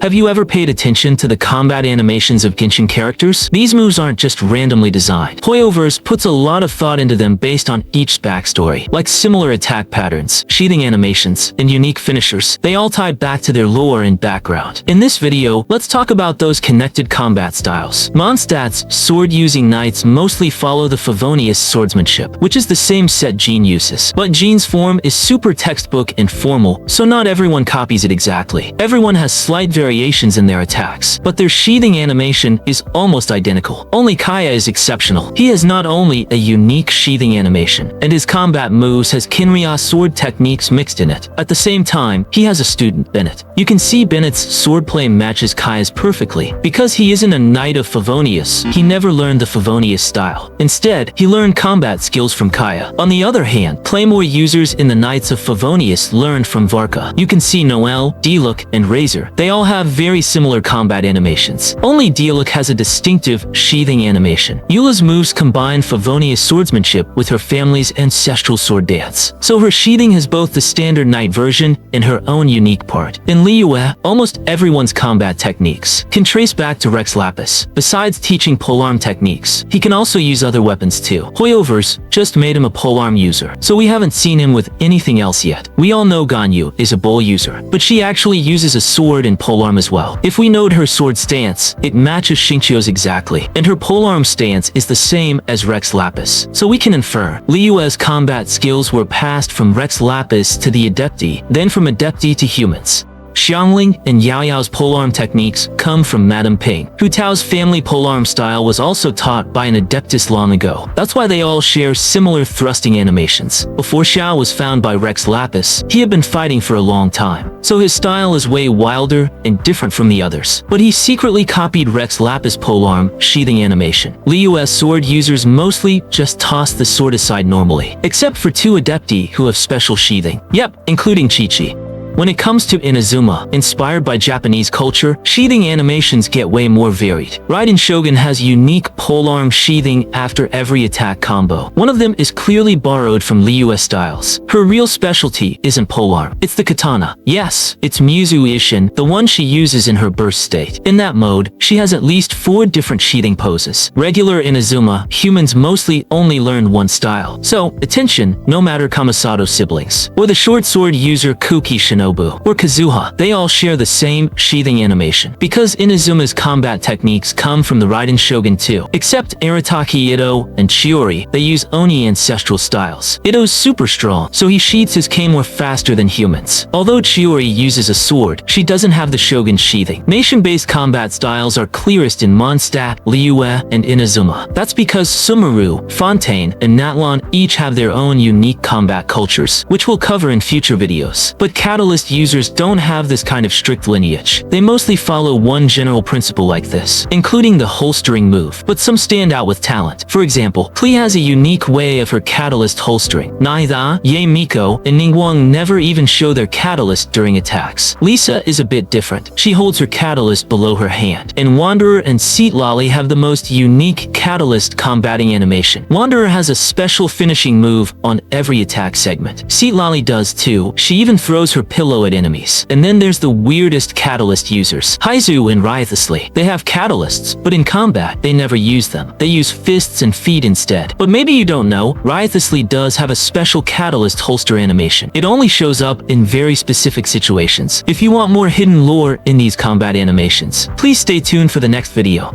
Have you ever paid attention to the combat animations of Genshin characters? These moves aren't just randomly designed. Hoyoverse puts a lot of thought into them based on each backstory, like similar attack patterns, sheathing animations, and unique finishers. They all tie back to their lore and background. In this video, let's talk about those connected combat styles. Mondstadt's sword-using knights mostly follow the Favonius swordsmanship, which is the same set Jean uses. But Jean's form is super textbook and formal, so not everyone copies it exactly. Everyone has slight variations in their attacks, but their sheathing animation is almost identical. Only Kaeya is exceptional. He has not only a unique sheathing animation, and his combat moves has Kinrya sword techniques mixed in it. At the same time, he has a student, Bennett. You can see Bennett's swordplay matches Kaeya's perfectly. Because he isn't a knight of Favonius, he never learned the Favonius style. Instead, he learned combat skills from Kaeya. On the other hand, Claymore users in the Knights of Favonius learned from Varka. You can see Noelle, Diluc, and Razor. They all have very similar combat animations. Only Diluc has a distinctive sheathing animation. Eula's moves combine Favonius swordsmanship with her family's ancestral sword dance. So her sheathing has both the standard knight version and her own unique part. In Liyue, almost everyone's combat techniques can trace back to Rex Lapis. Besides teaching polearm techniques, he can also use other weapons too. Hoyoverse just made him a polearm user, so we haven't seen him with anything else yet. We all know Ganyu is a bow user, but she actually uses a sword and polearm as well. If we note her sword stance, it matches Xingqiu's exactly, and her polearm stance is the same as Rex Lapis. So we can infer, Liyue's combat skills were passed from Rex Lapis to the Adepti, then from Adepti to humans. Xiangling and Yao Yao's polearm techniques come from Madame Ping. Hu Tao's family polearm style was also taught by an adeptus long ago. That's why they all share similar thrusting animations. Before Xiao was found by Rex Lapis, he had been fighting for a long time, so his style is way wilder and different from the others. But he secretly copied Rex Lapis' polearm sheathing animation. Liyue's sword users mostly just toss the sword aside normally, except for two Adepti who have special sheathing. Yep, including Chi-Chi. When it comes to Inazuma, inspired by Japanese culture, sheathing animations get way more varied. Raiden Shogun has unique polearm sheathing after every attack combo. One of them is clearly borrowed from Liyue styles. Her real specialty isn't polearm, it's the katana. Yes, it's Muzu Ishin, the one she uses in her burst state. In that mode, she has at least 4 different sheathing poses. Regular Inazuma, humans mostly only learn one style. So, attention, no matter Kamisato siblings, or the short sword user Kuki Shinobu, or Kazuha, they all share the same sheathing animation. Because Inazuma's combat techniques come from the Raiden Shogun too. Except Arataki Ito and Chiori, they use Oni ancestral styles. Ito's super strong, so he sheathes his Claymore faster than humans. Although Chiori uses a sword, she doesn't have the Shogun sheathing. Nation-based combat styles are clearest in Mondstadt, Liyue, and Inazuma. That's because Sumeru, Fontaine, and Natlan each have their own unique combat cultures, which we'll cover in future videos. But Catalyst users don't have this kind of strict lineage. They mostly follow one general principle like this, including the holstering move, but some stand out with talent. For example, Klee has a unique way of her catalyst holstering. Naida, Ye Miko, and Ningguang never even show their catalyst during attacks. Lisa is a bit different. She holds her catalyst below her hand, and Wanderer and Seatlali have the most unique catalyst combating animation. Wanderer has a special finishing move on every attack segment. Seatlali does too. She even throws her pillow at enemies. And then there's the weirdest catalyst users, Haizu and Rhythlessly. They have catalysts, but in combat, they never use them. They use fists and feet instead. But maybe you don't know, Rhythlessly does have a special catalyst holster animation. It only shows up in very specific situations. If you want more hidden lore in these combat animations, please stay tuned for the next video.